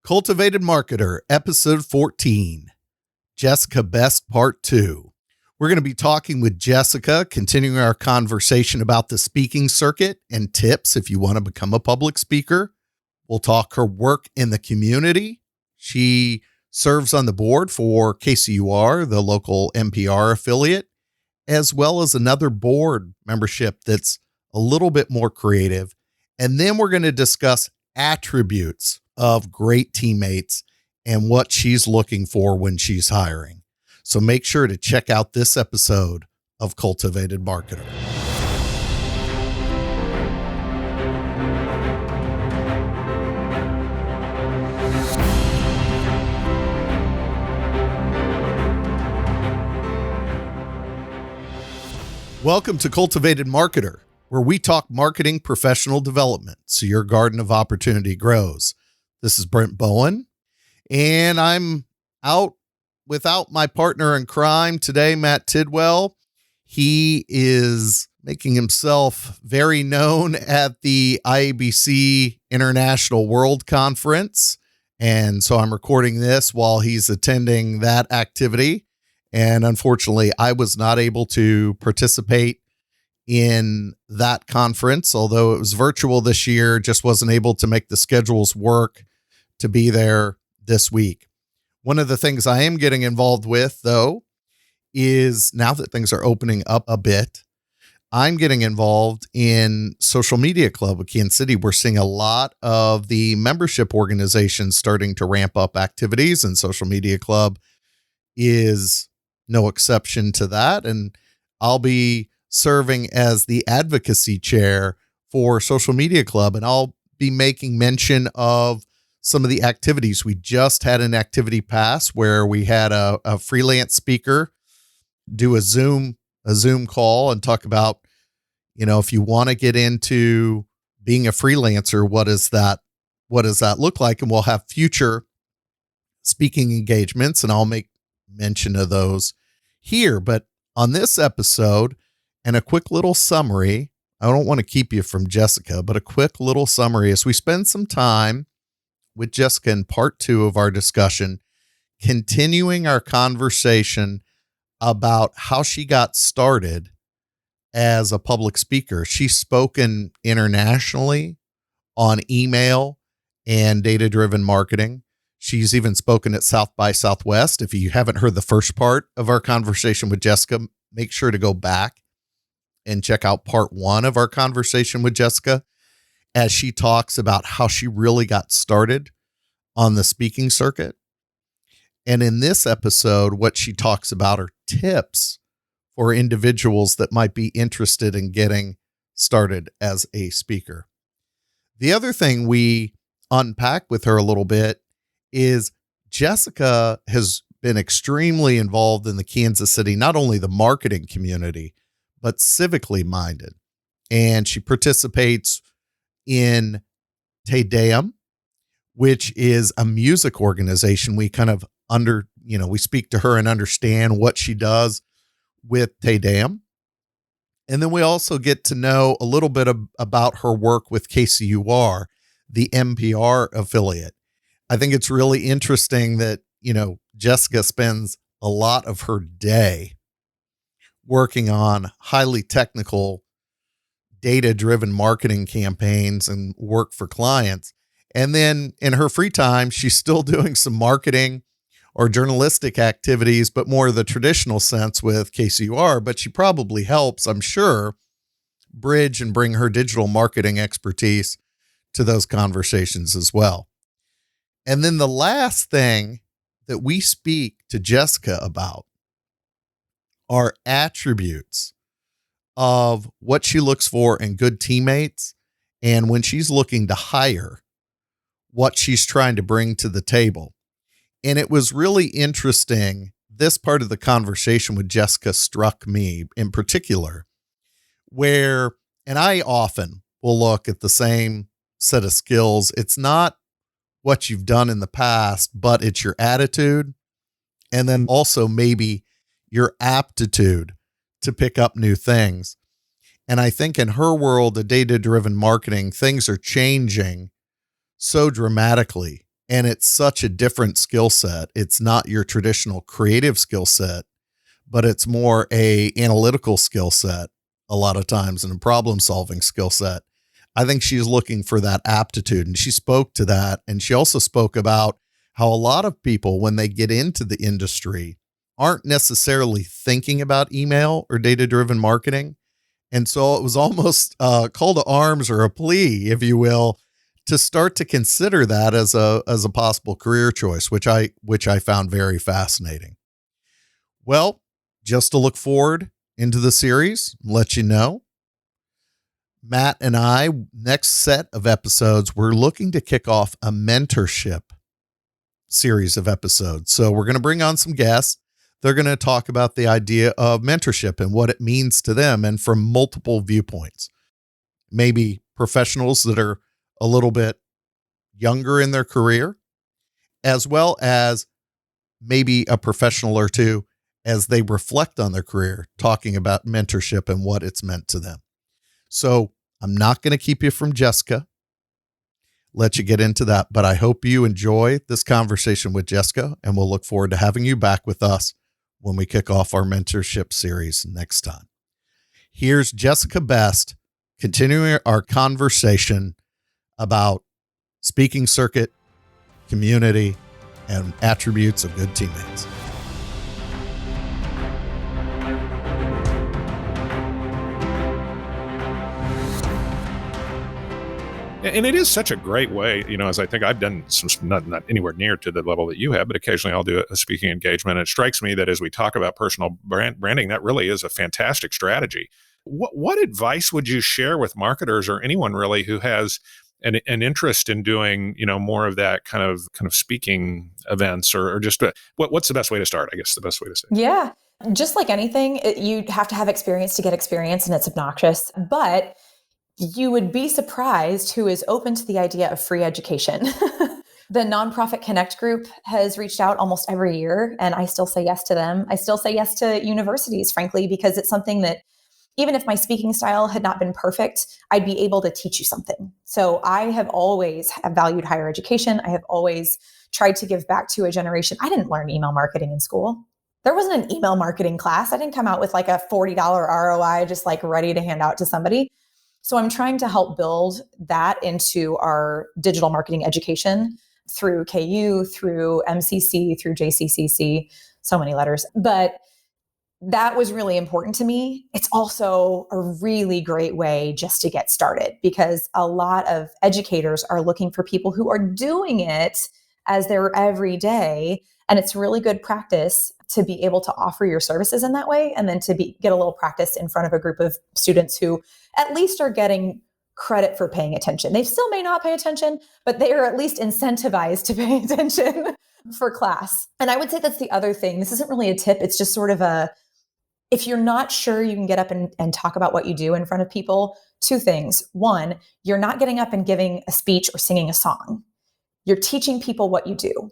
Cultivated Marketer, Episode 14, Jessica Best, Part 2. We're going to be talking with Jessica, continuing our conversation about the speaking circuit and tips if you want to become a public speaker. We'll talk her work in the community. She serves on the board for KCUR, the local NPR affiliate, as well as another board membership that's a little bit more creative. And then we're going to discuss attributes of great teammates and what she's looking for when she's hiring. So make sure to check out this episode of Cultivated Marketer. Welcome to Cultivated Marketer, where we talk marketing professional development so your garden of opportunity grows. This is Brent Bowen, and I'm out without my partner in crime today, Matt Tidwell. He is making himself very known at the IABC International World Conference, and so I'm recording this while he's attending that activity. And unfortunately, I was not able to participate in that conference, although it was virtual this year, just wasn't able to make the schedules work to be there this week. One of the things I am getting involved with, though, is now that things are opening up a bit, I'm getting involved in Social Media Club of Kansas City. We're seeing a lot of the membership organizations starting to ramp up activities, and Social Media Club is no exception to that. And I'll be serving as the advocacy chair for Social Media Club, and I'll be making mention of some of the activities. We just had an activity pass where we had a freelance speaker do a Zoom call and talk about, if you want to get into being a freelancer, what does that look like? And we'll have future speaking engagements, and I'll make mention of those here. But on this episode, and a quick little summary, I don't want to keep you from Jessica, but a quick little summary as we spend some time with Jessica in part 2 of our discussion, continuing our conversation about how she got started as a public speaker. She's spoken internationally on email and data-driven marketing. She's even spoken at South by Southwest. If you haven't heard the first part of our conversation with Jessica, make sure to go back and check out part 1 of our conversation with Jessica, as she talks about how she really got started on the speaking circuit. And in this episode, what she talks about are tips for individuals that might be interested in getting started as a speaker. The other thing we unpack with her a little bit is Jessica has been extremely involved in the Kansas City, not only the marketing community, but civically minded. And she participates in Te Deum, which is a music organization. We kind of we speak to her and understand what she does with Te Deum. And then we also get to know a little bit about her work with KCUR, the NPR affiliate. I think it's really interesting that, Jessica spends a lot of her day working on highly technical, data-driven marketing campaigns and work for clients. And then in her free time, she's still doing some marketing or journalistic activities, but more of the traditional sense with KCUR. But she probably helps, I'm sure, bridge and bring her digital marketing expertise to those conversations as well. And then the last thing that we speak to Jessica about are attributes of what she looks for in good teammates, and when she's looking to hire, what she's trying to bring to the table. And it was really interesting. This part of the conversation with Jessica struck me in particular, and I often will look at the same set of skills. It's not what you've done in the past, but it's your attitude. And then also maybe your aptitude to pick up new things. And I think in her world of data-driven marketing, things are changing so dramatically And it's such a different skill set. It's not your traditional creative skill set, but it's more a analytical skill set a lot of times and a problem solving skill set. I think she's looking for that aptitude, and she spoke to that. And she also spoke about how a lot of people, when they get into the industry, aren't necessarily thinking about email or data-driven marketing. And so it was almost a call to arms or a plea, if you will, to start to consider that as a possible career choice, which I found very fascinating. Well, just to look forward into the series, let you know, Matt and I, next set of episodes, we're looking to kick off a mentorship series of episodes. So we're going to bring on some guests. They're going to talk about the idea of mentorship and what it means to them, and from multiple viewpoints. Maybe professionals that are a little bit younger in their career, as well as maybe a professional or two as they reflect on their career, talking about mentorship and what it's meant to them. So I'm not going to keep you from Jessica, let you get into that, but I hope you enjoy this conversation with Jessica, and we'll look forward to having you back with us when we kick off our mentorship series next time. Here's Jessica Best continuing our conversation about speaking circuit, community, and attributes of good teammates. And it is such a great way, as I think I've done some, not anywhere near to the level that you have, but occasionally I'll do a speaking engagement. It strikes me that as we talk about personal branding, that really is a fantastic strategy. What advice would you share with marketers or anyone really who has an interest in doing, more of that kind of speaking events, or just what's the best way to start? I guess the best way to say. Yeah. Just like anything, you have to have experience to get experience, and it's obnoxious, but you would be surprised who is open to the idea of free education. The Nonprofit Connect group has reached out almost every year, and I still say yes to them. I still say yes to universities, frankly, because it's something that even if my speaking style had not been perfect, I'd be able to teach you something. So I have always valued higher education. I have always tried to give back to a generation. I didn't learn email marketing in school. There wasn't an email marketing class. I didn't come out with like a $40 ROI just like ready to hand out to somebody. So I'm trying to help build that into our digital marketing education through KU, through MCC, through JCCC, so many letters. But that was really important to me. It's also a really great way just to get started, because a lot of educators are looking for people who are doing it as their everyday. And it's really good practice to be able to offer your services in that way, and then to get a little practice in front of a group of students who at least are getting credit for paying attention. They still may not pay attention, but they are at least incentivized to pay attention for class. And I would say that's the other thing. This isn't really a tip. It's just sort of if you're not sure you can get up and talk about what you do in front of people, two things. One, you're not getting up and giving a speech or singing a song. You're teaching people what you do.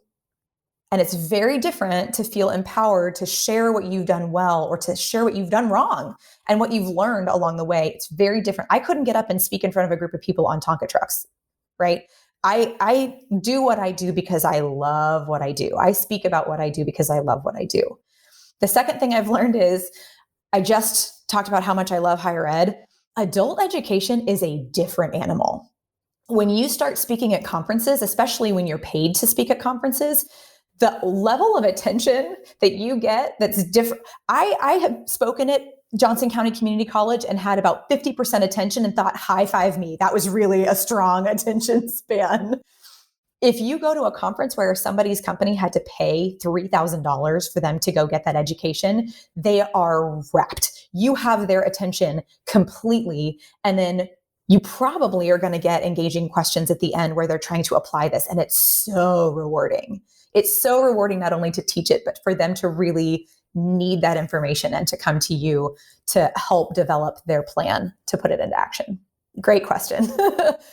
And it's very different to feel empowered to share what you've done well, or to share what you've done wrong and what you've learned along the way. It's very different. I couldn't get up and speak in front of a group of people on Tonka trucks, right? I do what I do because I love what I do. I speak about what I do because I love what I do. The second thing I've learned is, I just talked about how much I love higher ed. Adult education is a different animal. When you start speaking at conferences, especially when you're paid to speak at conferences, the level of attention that you get that's different. I have spoken at Johnson County Community College and had about 50% attention and thought, high five me. That was really a strong attention span. If you go to a conference where somebody's company had to pay $3,000 for them to go get that education, they are wrapped. You have their attention completely. And then you probably are going to get engaging questions at the end where they're trying to apply this. And it's so rewarding. It's so rewarding not only to teach it, but for them to really need that information and to come to you to help develop their plan to put it into action. Great question.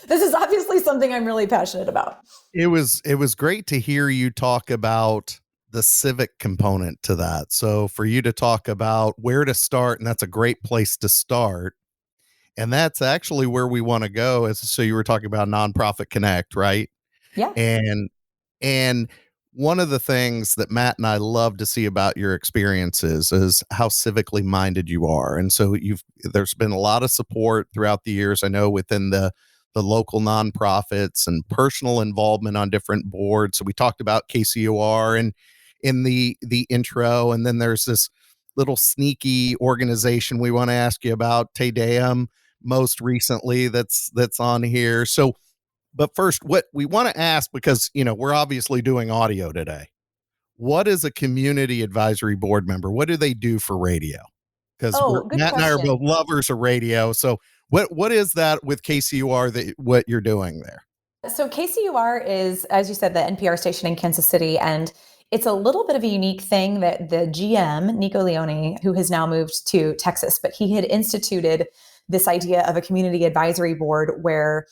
This is obviously something I'm really passionate about. It was great to hear you talk about the civic component to that. So for you to talk about where to start, and that's a great place to start. And that's actually where we want to go. So you were talking about Nonprofit Connect, right? Yeah. And And one of the things that Matt and I love to see about your experiences is how civically minded you are. And so there's been a lot of support throughout the years, I know, within the local nonprofits and personal involvement on different boards. So we talked about KCUR and in the intro, and then there's this little sneaky organization we want to ask you about, Te Deum, most recently that's on here. So but first, what we want to ask, because, we're obviously doing audio today. What is a community advisory board member? What do they do for radio? Because Oh, good Matt and I are question. both lovers of radio. So what is that with KCUR what you're doing there? So KCUR is, as you said, the NPR station in Kansas City, and it's a little bit of a unique thing that the GM, Nico Leone, who has now moved to Texas, but he had instituted this idea of a community advisory board where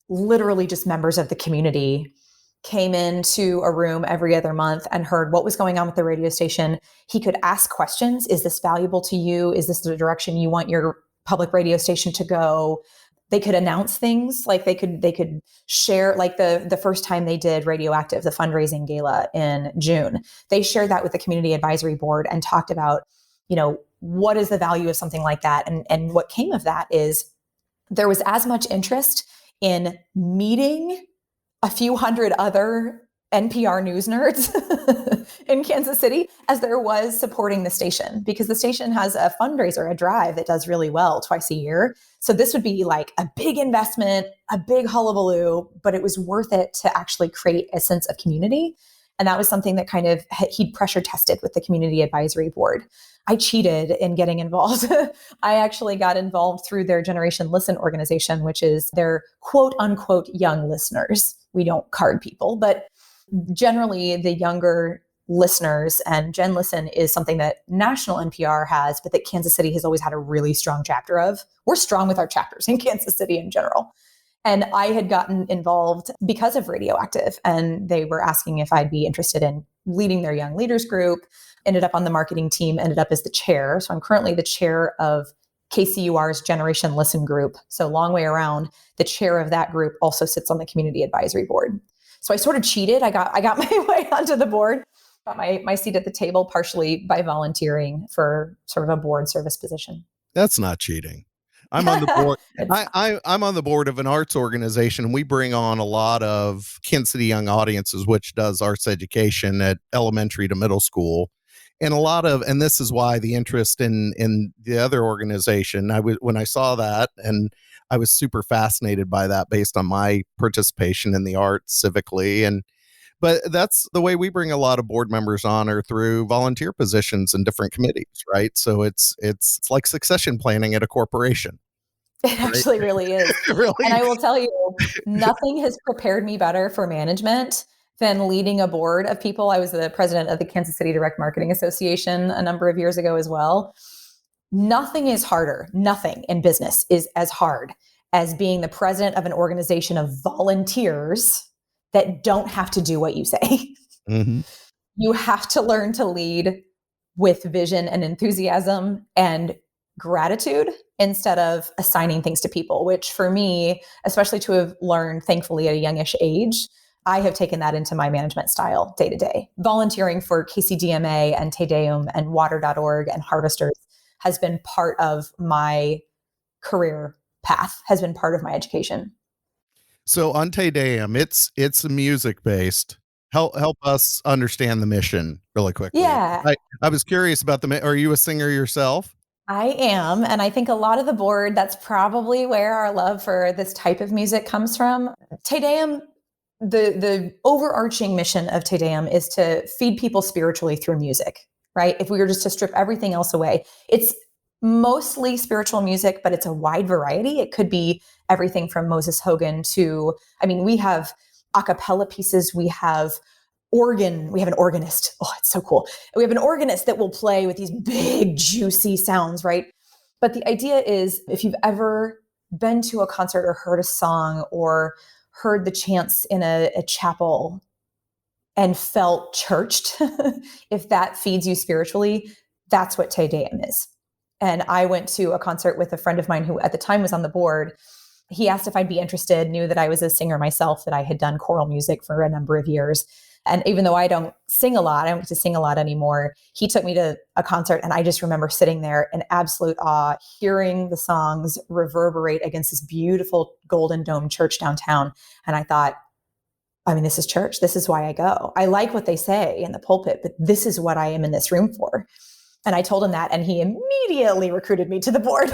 literally just members of the community came into a room every other month and heard what was going on with the radio station. He could ask questions. Is this valuable to you? Is this the direction you want your public radio station to go? They could announce things, like they could share, like the first time they did Radioactive, the fundraising gala in June. They shared that with the community advisory board and talked about, what is the value of something like that? And what came of that is there was as much interest in meeting a few hundred other NPR news nerds in Kansas City as there was supporting the station, because the station has a fundraiser, a drive that does really well twice a year. So this would be like a big investment, a big hullabaloo, but it was worth it to actually create a sense of community. And that was something that kind of he'd pressure tested with the community advisory board. I cheated in getting involved. I actually got involved through their Generation Listen organization, which is their quote unquote young listeners. We don't card people, but generally the younger listeners, and Gen Listen is something that national NPR has, but that Kansas City has always had a really strong chapter of. We're strong with our chapters in Kansas City in general. And I had gotten involved because of Radioactive, and they were asking if I'd be interested in leading their young leaders group. Ended up on the marketing team, ended up as the chair. So I'm currently the chair of KCUR's Generation Listen group. So long way around, the chair of that group also sits on the community advisory board. So I sort of cheated. I got my way onto the board, got my seat at the table partially by volunteering for sort of a board service position. That's not cheating. I'm on the board. I'm on the board of an arts organization, and we bring on a lot of Kansas City young audiences, which does arts education at elementary to middle school. And and this is why the interest in the other organization, when I saw that, and I was super fascinated by that based on my participation in the arts civically. But that's the way we bring a lot of board members on, or through volunteer positions in different committees, right? So it's like succession planning at a corporation. It actually really is. Really? And I will tell you, nothing has prepared me better for management than leading a board of people. I was the president of the Kansas City Direct Marketing Association a number of years ago as well. Nothing is harder. Nothing in business is as hard as being the president of an organization of volunteers that don't have to do what you say. Mm-hmm. You have to learn to lead with vision and enthusiasm and gratitude instead of assigning things to people, which for me, especially to have learned, thankfully, at a youngish age, I have taken that into my management style day to day. Volunteering for KCDMA and Te Deum and water.org and Harvesters has been part of my career path, has been part of my education. So on Te Deum, it's music based. Help us understand the mission really quickly. Yeah. I was curious about are you a singer yourself? I am. And I think a lot of the board, that's probably where our love for this type of music comes from. Te Deum, the overarching mission of Te Deum is to feed people spiritually through music, right? If we were just to strip everything else away, it's mostly spiritual music, but it's a wide variety. It could be everything from Moses Hogan to, we have a cappella pieces, we have organ, we have an organist. Oh, it's so cool. We have an organist that will play with these big, juicy sounds, right? But the idea is, if you've ever been to a concert or heard a song or heard the chants in a chapel and felt churched, if that feeds you spiritually, that's what Te Deum is. And I went to a concert with a friend of mine who at the time was on the board. He asked if I'd be interested, knew that I was a singer myself, that I had done choral music for a number of years. And even though I don't sing a lot, I don't get to sing a lot anymore, he took me to a concert and I just remember sitting there in absolute awe, hearing the songs reverberate against this beautiful Golden Dome church downtown. And I thought, I mean, this is church. This is why I go. I like what they say in the pulpit, but this is what I am in this room for. And I told him that, and he immediately recruited me to the board.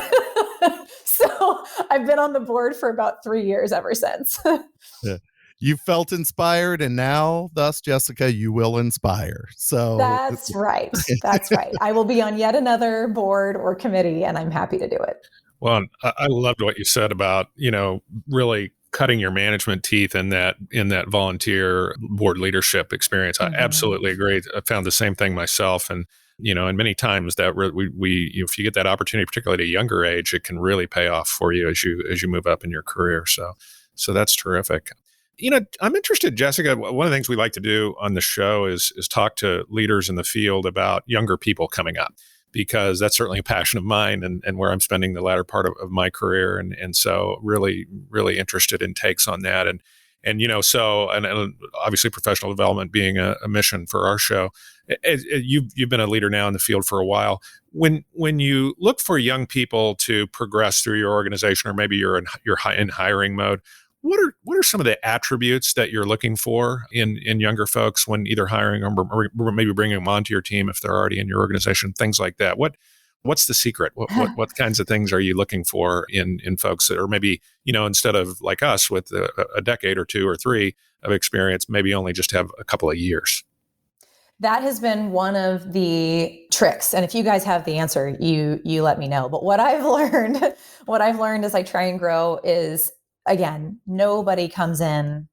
So I've been on the board for about 3 years ever since. Yeah. You felt inspired, and now, thus, Jessica, you will inspire. So that's right. That's right. I will be on yet another board or committee, and I'm happy to do it. Well, I loved what you said about, really cutting your management teeth in that volunteer board leadership experience. I absolutely agree. I found the same thing myself. And, and many times that we if you get that opportunity, particularly at a younger age, it can really pay off for you as you move up in your career. So that's terrific. I'm interested, Jessica, one of the things we like to do on the show is talk to leaders in the field about younger people coming up, because that's certainly a passion of mine and where I'm spending the latter part of my career. And so really, really interested in takes on that. And obviously professional development being a mission for our show. You've been a leader now in the field for a while. When you look for young people to progress through your organization, or maybe you're in hiring mode, what are some of the attributes that you're looking for in younger folks when either hiring or maybe bringing them onto your team if they're already in your organization, things like that? What's the secret? What kinds of things are you looking for in folks that are maybe, instead of like us with a decade or 2 or 3 of experience, maybe only just have a couple of years? That has been one of the tricks. And if you guys have the answer, you let me know. But what I've learned as I try and grow is, again, nobody comes in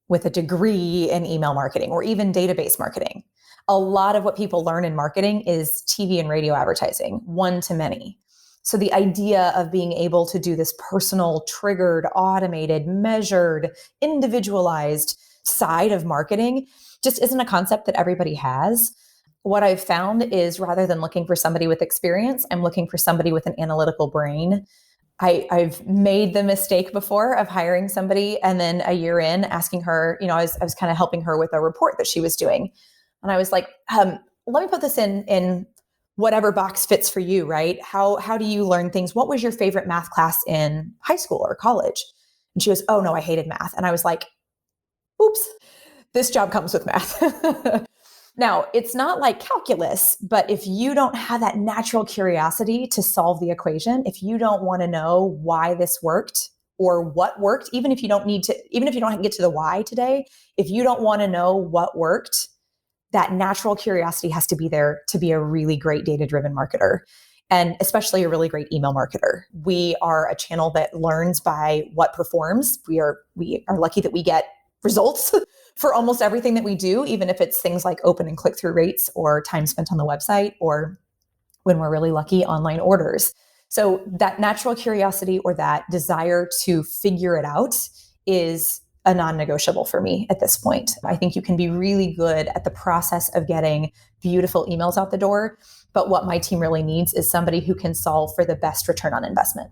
with a degree in email marketing or even database marketing. A lot of what people learn in marketing is TV and radio advertising, one to many. So the idea of being able to do this personal, triggered, automated, measured, individualized side of marketing just isn't a concept that everybody has. What I've found is, rather than looking for somebody with experience, I'm looking for somebody with an analytical brain. I've made the mistake before of hiring somebody and then a year in asking her, I was kind of helping her with a report that she was doing. And I was like, let me put this in whatever box fits for you, right? How do you learn things? What was your favorite math class in high school or college? And she goes, oh no, I hated math. And I was like, oops, this job comes with math. Now, it's not like calculus, but if you don't have that natural curiosity to solve the equation, if you don't want to know why this worked or what worked, even if you don't get to the why today, if you don't want to know what worked, that natural curiosity has to be there to be a really great data-driven marketer, and especially a really great email marketer. We are a channel that learns by what performs. We are lucky that we get results for almost everything that we do, even if it's things like open and click-through rates or time spent on the website, or when we're really lucky, online orders. So that natural curiosity or that desire to figure it out is a non-negotiable for me at this point. I think you can be really good at the process of getting beautiful emails out the door, but what my team really needs is somebody who can solve for the best return on investment.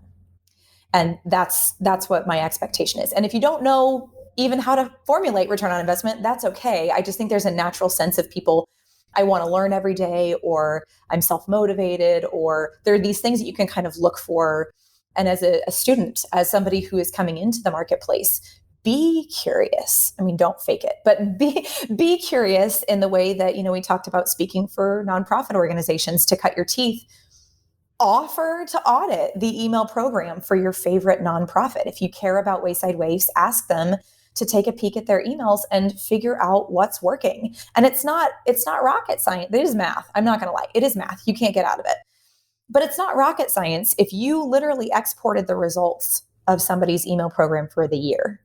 And that's what my expectation is. And if you don't know even how to formulate return on investment, that's okay. I just think there's a natural sense of people, I want to learn every day, or I'm self-motivated, or there are these things that you can kind of look for. And as a student, as somebody who is coming into the marketplace, be curious. I mean, don't fake it, but be curious in the way that, we talked about speaking for nonprofit organizations to cut your teeth. Offer to audit the email program for your favorite nonprofit. If you care about Wayside Waifs, ask them to take a peek at their emails and figure out what's working. And it's not rocket science. It is math. I'm not going to lie. It is math. You can't get out of it. But it's not rocket science. If you literally exported the results of somebody's email program for the year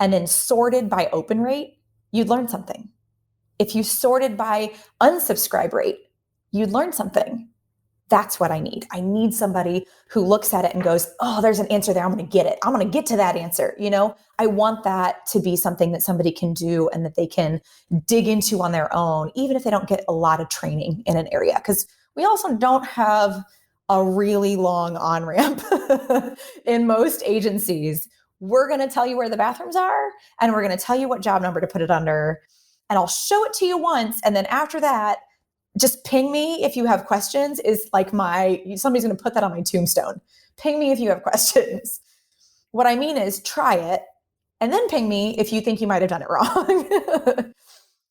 and then sorted by open rate, you'd learn something. If you sorted by unsubscribe rate, you'd learn something. That's what I need. I need somebody who looks at it and goes, oh, there's an answer there. I'm going to get it. I'm going to get to that answer. I want that to be something that somebody can do and that they can dig into on their own, even if they don't get a lot of training in an area. Because we also don't have a really long on-ramp in most agencies. We're going to tell you where the bathrooms are, and we're going to tell you what job number to put it under. and I'll show it to you once. And then after that, just ping me if you have questions is like somebody's going to put that on my tombstone. Ping me if you have questions. What I mean is try it and then ping me if you think you might have done it wrong.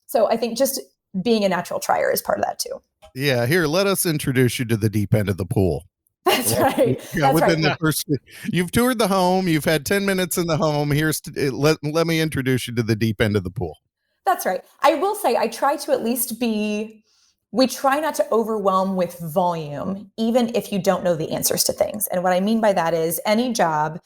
So I think just being a natural trier is part of that too. Yeah. Here, let us introduce you to the deep end of the pool. That's right. Yeah, That's right. the first, you've toured the home. You've had 10 minutes in the home. Let me introduce you to the deep end of the pool. That's right. I will say I try to at least we try not to overwhelm with volume, even if you don't know the answers to things. And what I mean by that is any job,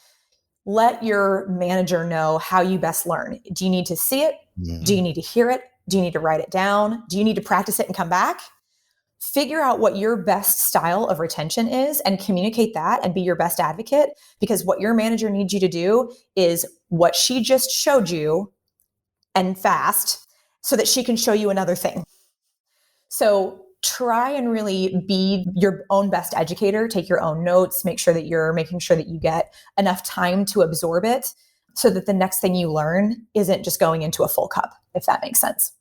let your manager know how you best learn. Do you need to see it? Mm-hmm. Do you need to hear it? Do you need to write it down? Do you need to practice it and come back? Figure out what your best style of retention is and communicate that and be your best advocate, because what your manager needs you to do is what she just showed you and fast so that she can show you another thing. So try and really be your own best educator, take your own notes, make sure that you're making sure that you get enough time to absorb it so that the next thing you learn isn't just going into a full cup, if that makes sense.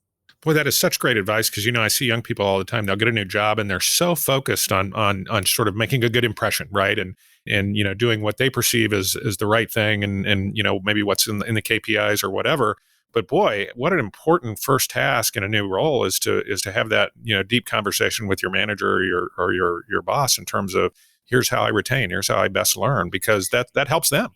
Boy, that is such great advice because, I see young people all the time. They'll get a new job and they're so focused on sort of making a good impression, right? And doing what they perceive as the right thing and maybe what's in the KPIs or whatever. But boy, what an important first task in a new role is to have that, deep conversation with your manager or your boss in terms of here's how I retain, here's how I best learn, because that helps them.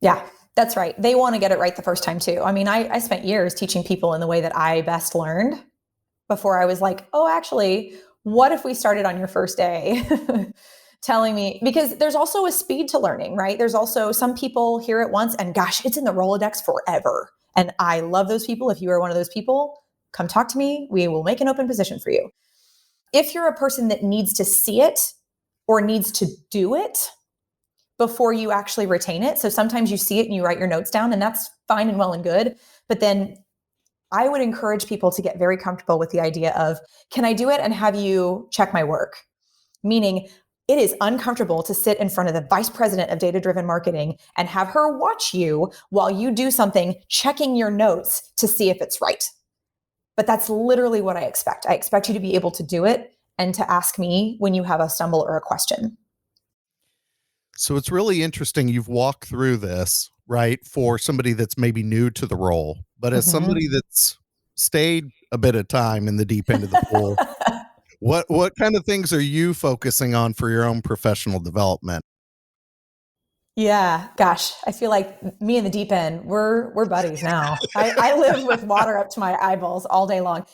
Yeah. That's right. They want to get it right the first time too. I mean, I spent years teaching people in the way that I best learned before I was like, oh, actually, what if we started on your first day? Telling me, because there's also a speed to learning, right? There's also some people hear it once and gosh, it's in the Rolodex forever. And I love those people. If you are one of those people, come talk to me. We will make an open position for you. If you're a person that needs to see it or needs to do it before you actually retain it. So sometimes you see it and you write your notes down and that's fine and well and good. But then I would encourage people to get very comfortable with the idea of, can I do it and have you check my work? Meaning it is uncomfortable to sit in front of the vice president of data-driven marketing and have her watch you while you do something, checking your notes to see if it's right. But that's literally what I expect. I expect you to be able to do it and to ask me when you have a stumble or a question. So it's really interesting. You've walked through this, right, for somebody that's maybe new to the role, but as somebody that's stayed a bit of time in the deep end of the pool, what kind of things are you focusing on for your own professional development? Yeah, gosh, I feel like me and the deep end, we're buddies now. I live with water up to my eyeballs all day long.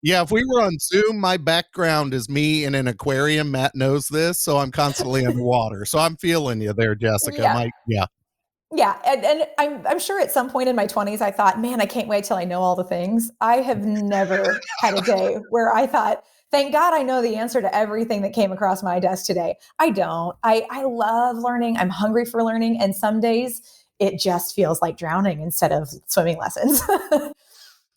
Yeah, if we were on Zoom, my background is me in an aquarium. Matt knows this, so I'm constantly underwater. So I'm feeling you there, Jessica. Yeah. Yeah, and I'm sure at some point in my 20s, I thought, man, I can't wait till I know all the things. I have never had a day where I thought, thank God I know the answer to everything that came across my desk today. I don't. I love learning. I'm hungry for learning. And some days it just feels like drowning instead of swimming lessons.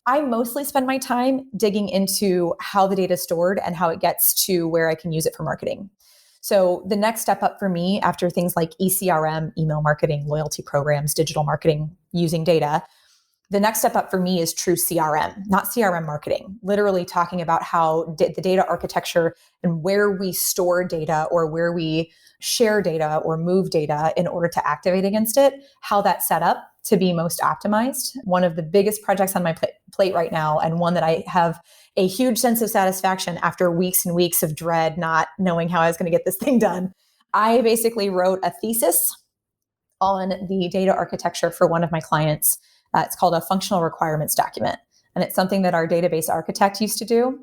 I mostly spend my time digging into how the data is stored and how it gets to where I can use it for marketing. So the next step up for me after things like ECRM, email marketing, loyalty programs, digital marketing using data, the next step up for me is true CRM, not CRM marketing, literally talking about how the data architecture and where we store data or where we share data or move data in order to activate against it, how that's set up to be most optimized. One of the biggest projects on my plate right now, and one that I have a huge sense of satisfaction after weeks and weeks of dread, not knowing how I was going to get this thing done. I basically wrote a thesis on the data architecture for one of my clients. It's called a functional requirements document. And it's something that our database architect used to do.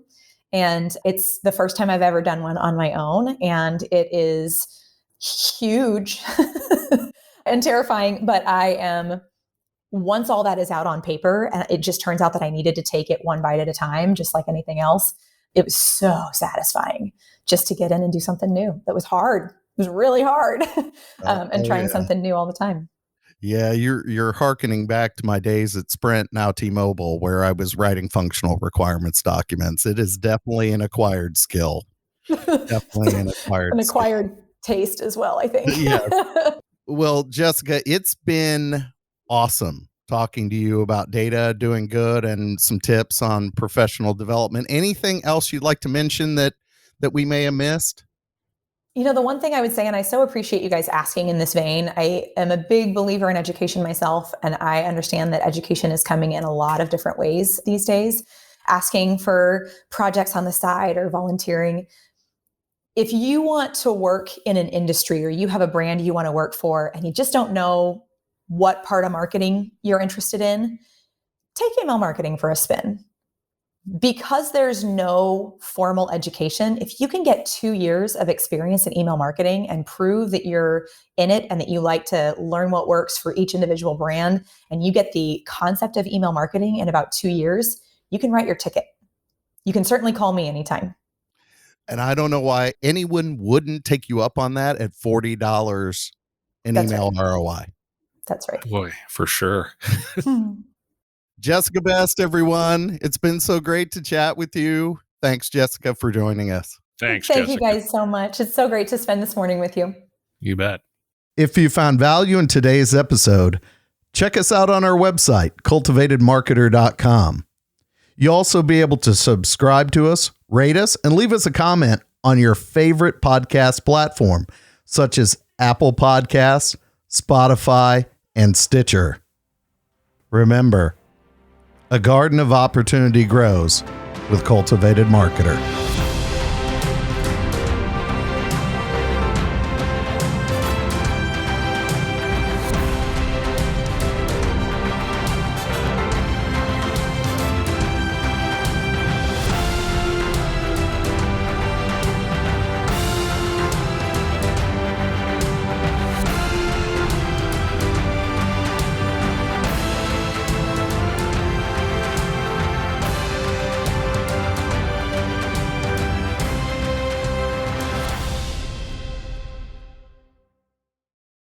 And it's the first time I've ever done one on my own. And it is huge and terrifying, but once all that is out on paper, and it just turns out that I needed to take it one bite at a time, just like anything else. It was so satisfying just to get in and do something new. That was hard. It was really hard. And trying something new all the time. Yeah, you're hearkening back to my days at Sprint, now T-Mobile, where I was writing functional requirements documents. It is definitely an acquired skill. Definitely an acquired taste as well, I think. Yeah. Well, Jessica, it's been awesome talking to you about data, doing good, and some tips on professional development. Anything else you'd like to mention that we may have missed? The one thing I would say, and I so appreciate you guys asking in this vein, I am a big believer in education myself, and I understand that education is coming in a lot of different ways these days, asking for projects on the side or volunteering. If you want to work in an industry or you have a brand you want to work for and you just don't know what part of marketing you're interested in, take email marketing for a spin. Because there's no formal education, if you can get 2 years of experience in email marketing and prove that you're in it and that you like to learn what works for each individual brand, and you get the concept of email marketing in about 2 years, you can write your ticket. You can certainly call me anytime. And I don't know why anyone wouldn't take you up on that at $40 in That's email right. ROI. That's right. Boy, for sure. Jessica Best, everyone. It's been so great to chat with you. Thanks, Jessica, for joining us. Thanks, Thank Jessica. you guys so much. It's so great to spend this morning with you. You bet. If you found value in today's episode, check us out on our website, CultivatedMarketer.com. You'll also be able to subscribe to us, rate us, and leave us a comment on your favorite podcast platform, such as Apple Podcasts, Spotify, and Stitcher. Remember, a garden of opportunity grows with Cultivated Marketer.